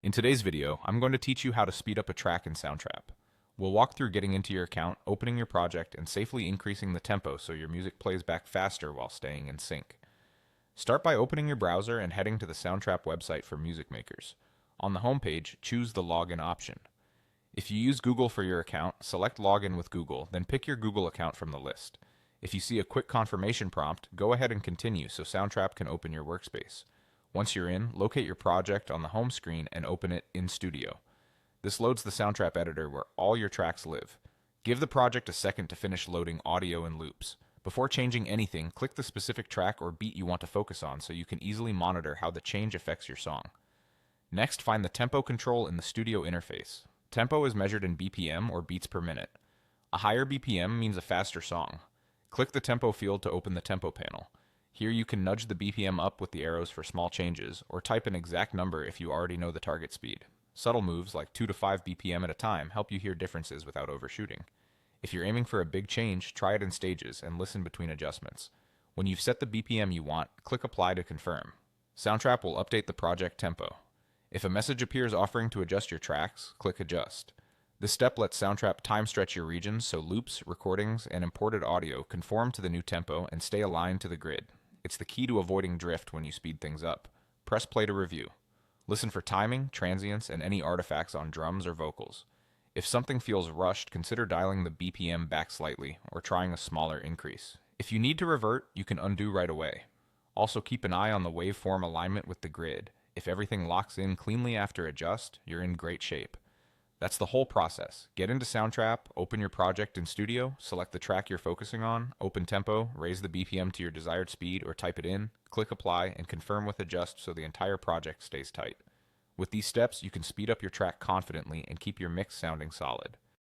In today's video, I'm going to teach you how to speed up a track in Soundtrap. We'll walk through getting into your account, opening your project, and safely increasing the tempo so your music plays back faster while staying in sync. Start by opening your browser and heading to the Soundtrap website for music makers. On the home page, choose the Login option. If you use Google for your account, select Login with Google, then pick your Google account from the list. If you see a quick confirmation prompt, go ahead and continue so Soundtrap can open your workspace. Once you're in, locate your project on the home screen and open it in Studio. This loads the Soundtrap editor where all your tracks live. Give the project a second to finish loading audio and loops. Before changing anything, click the specific track or beat you want to focus on so you can easily monitor how the change affects your song. Next, find the tempo control in the Studio interface. Tempo is measured in BPM or beats per minute. A higher BPM means a faster song. Click the tempo field to open the tempo panel. Here you can nudge the BPM up with the arrows for small changes, or type an exact number if you already know the target speed. Subtle moves like 2 to 5 BPM at a time help you hear differences without overshooting. If you're aiming for a big change, try it in stages and listen between adjustments. When you've set the BPM you want, click Apply to confirm. Soundtrap will update the project tempo. If a message appears offering to adjust your tracks, click Adjust. This step lets Soundtrap time stretch your regions so loops, recordings, and imported audio conform to the new tempo and stay aligned to the grid. It's the key to avoiding drift when you speed things up. Press play to review. Listen for timing, transients, and any artifacts on drums or vocals. If something feels rushed, consider dialing the BPM back slightly or trying a smaller increase. If you need to revert, you can undo right away. Also keep an eye on the waveform alignment with the grid. If everything locks in cleanly after adjust, you're in great shape. That's the whole process. Get into Soundtrap, open your project in Studio, select the track you're focusing on, open tempo, raise the BPM to your desired speed or type it in, click Apply, and confirm with Adjust so the entire project stays tight. With these steps, you can speed up your track confidently and keep your mix sounding solid.